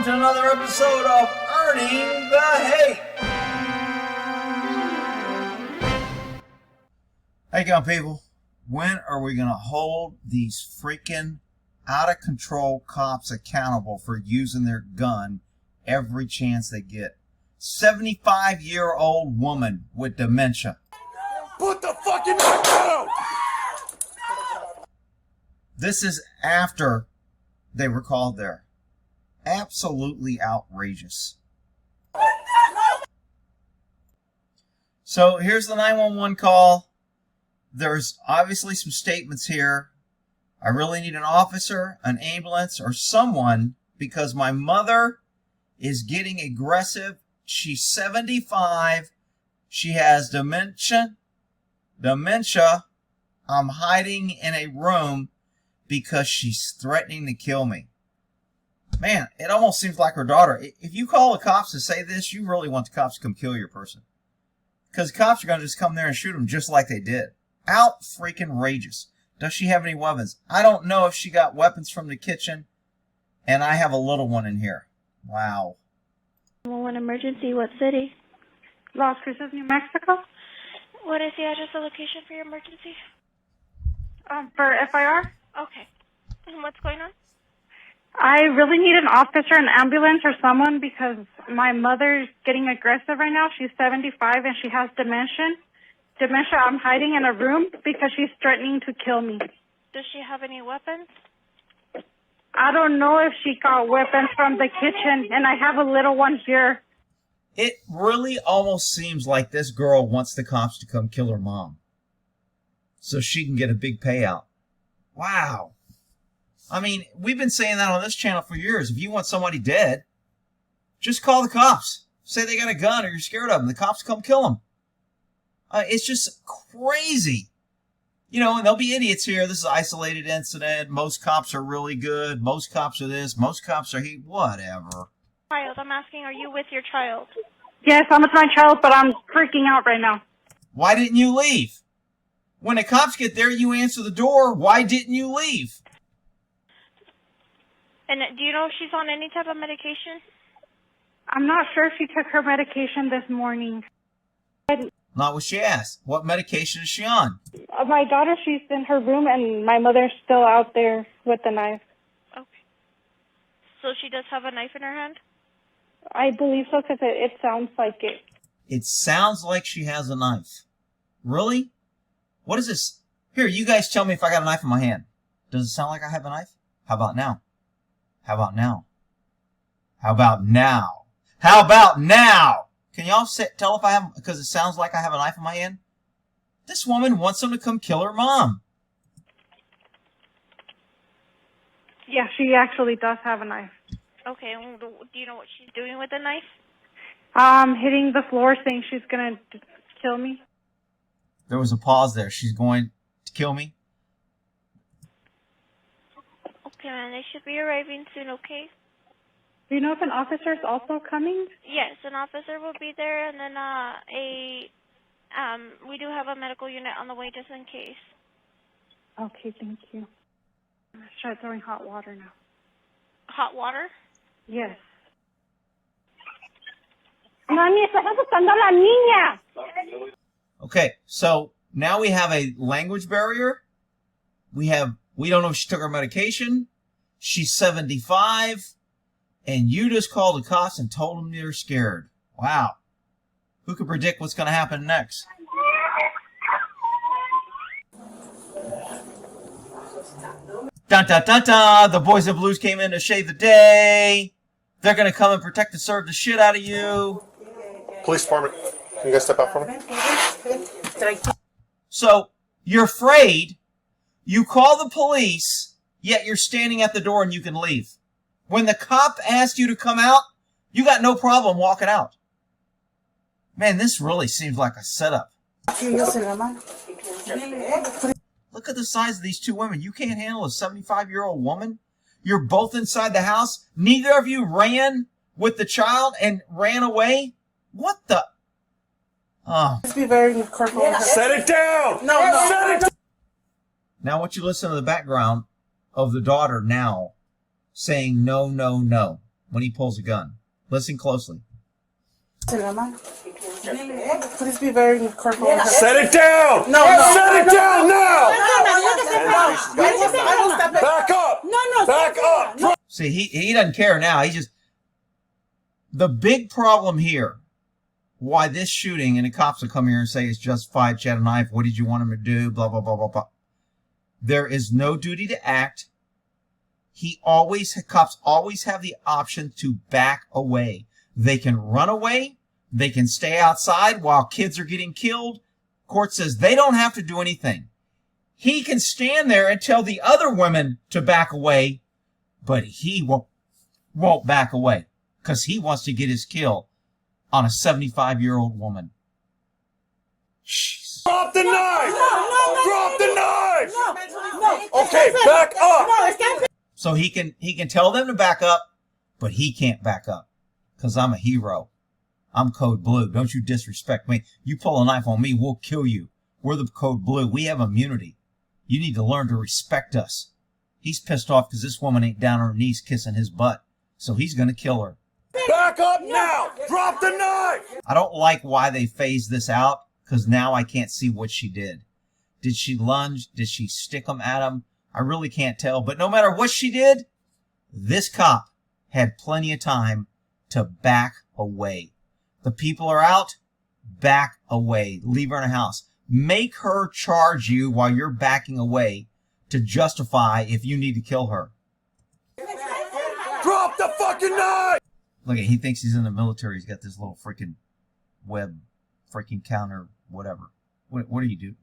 welcome to another episode of Earning the Hate. How you going, people? When are we going to hold these freaking out-of-control cops accountable for using their gun every chance they get? 75-year-old woman with dementia. Put the fucking knife down! This is after they were called there. Absolutely outrageous. So here's the 911 call. There's obviously some statements here. I really need an officer, an ambulance, or someone because my mother is getting aggressive. She's 75. She has dementia. I'm hiding in a room because she's threatening to kill me. Man, it almost seems like her daughter. If you call the cops to say this, you really want the cops to come kill your person. Because the cops are going to just come there and shoot them just like they did. Out freaking rageous. Does she have any weapons? I don't know if she got weapons from the kitchen. And I have a little one in here. Wow. One emergency, what city? Las Cruces, New Mexico. What is the address or location for your emergency? For FIR. Okay. And what's going on? I really need an officer, an ambulance, or someone because my mother's getting aggressive right now. She's 75 and she has dementia. I'm hiding in a room because she's threatening to kill me. Does she have any weapons? I don't know if she got weapons from the kitchen, and I have a little one here. It really almost seems like this girl wants the cops to come kill her mom so she can get a big payout. Wow. I mean, we've been saying that on this channel for years. If you want somebody dead, just call the cops. Say they got a gun or you're scared of them. The cops come kill them. It's just crazy. You know, and there'll be idiots here. This is an isolated incident. Most cops are really good. Most cops are this. Most cops are whatever. Child, I'm asking, are you with your child? Yes, I'm with my child, but I'm freaking out right now. Why didn't you leave? When the cops get there, you answer the door. Why didn't you leave? And do you know if she's on any type of medication? I'm not sure if she took her medication this morning. Not what she asked. What medication is she on? My daughter, she's in her room, and my mother's still out there with the knife. Okay. So she does have a knife in her hand? I believe so because it sounds like it. It sounds like she has a knife. Really? What is this? Here, you guys tell me if I got a knife in my hand. Does it sound like I have a knife? How about now? How about now? How about now? How about now? Can y'all tell if I have, because it sounds like I have a knife in my hand? This woman wants them to come kill her mom. Yeah, she actually does have a knife. Okay, do you know what she's doing with the knife? Hitting the floor saying she's going to kill me. There was a pause there. She's going to kill me? Okay, man, they should be arriving soon, okay? Do you know if an officer is also coming? Yes, an officer will be there, and then we do have a medical unit on the way just in case. Okay, thank you. Let's try throwing hot water now. Hot water? Yes. Mami, estás asustando a la niña. Okay, so now we have a language barrier. We don't know if she took her medication. She's 75. And you just called the cops and told them you're scared. Wow. Who could predict what's going to happen next? Dun, dun, dun, dun. The Boys of Blues came in to save the day. They're going to come and protect and serve the shit out of you. Police department, can you guys step out for me? So, you're afraid. You call the police, yet you're standing at the door and you can leave. When the cop asked you to come out, you got no problem walking out. Man, this really seems like a setup. Look at the size of these two women. You can't handle a 75-year-old woman? You're both inside the house? Neither of you ran with the child and ran away? What the? Oh. Let's be very careful. Set it down! No. Set it down! Now I want you to listen to the background of the daughter now saying no, no, no. when he pulls a gun. Listen closely. Please be very careful. Set it down! No. Set it down now! I will step it. Back up! No. Back up! No. See, he doesn't care now. He just... The big problem here, why this shooting, and the cops will come here and say it's justified, she had a knife, what did you want him to do, blah, blah, blah, blah, blah. There is no duty to act. Cops always have the option to back away. They can run away. They can stay outside while kids are getting killed. Court says they don't have to do anything. He can stand there and tell the other women to back away, but he won't back away because he wants to get his kill on a 75-year-old woman. Jeez. Drop the knife! Drop the knife! No. Okay, back up! No, it's not. So he can tell them to back up, but he can't back up because I'm a hero. I'm code blue. Don't you disrespect me. You pull a knife on me, we'll kill you. We're the code blue. We have immunity. You need to learn to respect us. He's pissed off because this woman ain't down on her knees kissing his butt. So he's going to kill her. Back up now! Drop the knife! I don't like why they phased this out because now I can't see what she did. Did she lunge? Did she stick them at him? I really can't tell. But no matter what she did, this cop had plenty of time to back away. The people are out, back away. Leave her in the house. Make her charge you while you're backing away to justify if you need to kill her. Drop the fucking knife! Look at, he thinks he's in the military. He's got this little freaking web freaking counter, whatever. What do you do?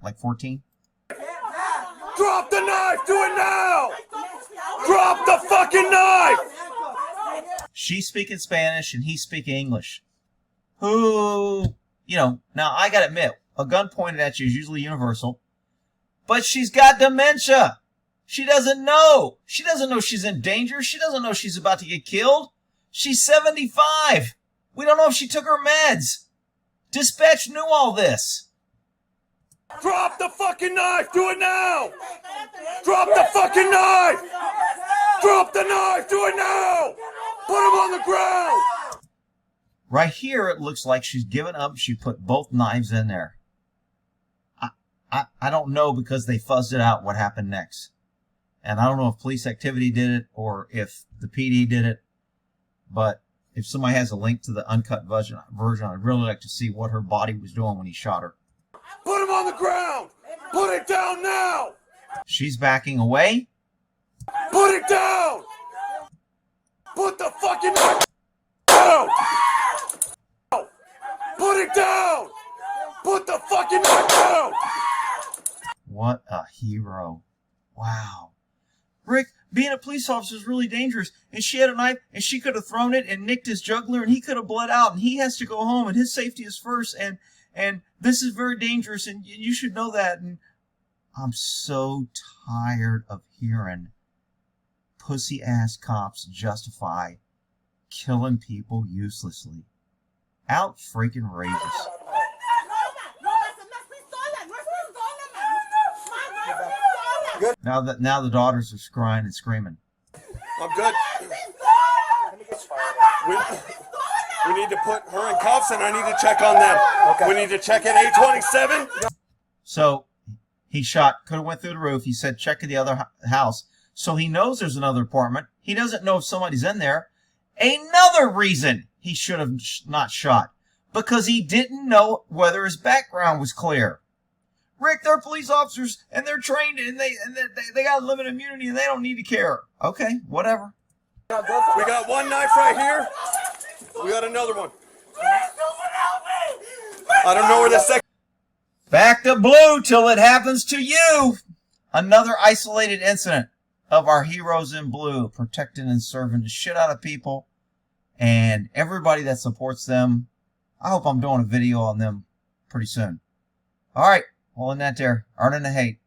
Like 14? Drop the knife! Do it now! Drop the fucking knife! She's speaking Spanish and he's speaking English. Who, now I gotta admit, a gun pointed at you is usually universal. But she's got dementia. She doesn't know. She doesn't know she's in danger. She doesn't know she's about to get killed. She's 75. We don't know if she took her meds. Dispatch knew all this. Drop the fucking knife! Do it now! Drop the fucking knife! Drop the knife! Do it now! Put him on the ground! Right here, it looks like she's given up. She put both knives in there. I don't know because they fuzzed it out what happened next. And I don't know if police activity did it or if the PD did it. But if somebody has a link to the uncut version, I'd really like to see what her body was doing when he shot her. Put him on the ground! Put it down now! She's backing away. Put it down! Put the fucking knife down! Put it down! Put the fucking knife down! What a hero. Wow. Rick, being a police officer is really dangerous. And she had a knife and she could have thrown it and nicked his jugular and he could have bled out and he has to go home and his safety is first and this is very dangerous and you should know that. And I'm so tired of hearing pussy ass cops justify killing people uselessly. Out freaking rages. Now the daughters are crying and screaming. I'm good. We need to put her in cuffs and I need to check on them. Okay. We need to check at 827. So he could have went through the roof. He said, check the other house. So he knows there's another apartment. He doesn't know if somebody's in there. Another reason he should have not shot. Because he didn't know whether his background was clear. Rick, they're police officers and they're trained and they got limited immunity and they don't need to care. Okay, whatever. We got one knife right here. We got another one. I don't know where the second. Back to blue till it happens to you. Another isolated incident of our heroes in blue protecting and serving the shit out of people and everybody that supports them. I hope I'm doing a video on them pretty soon. All right. Well, in that there, earning the hate.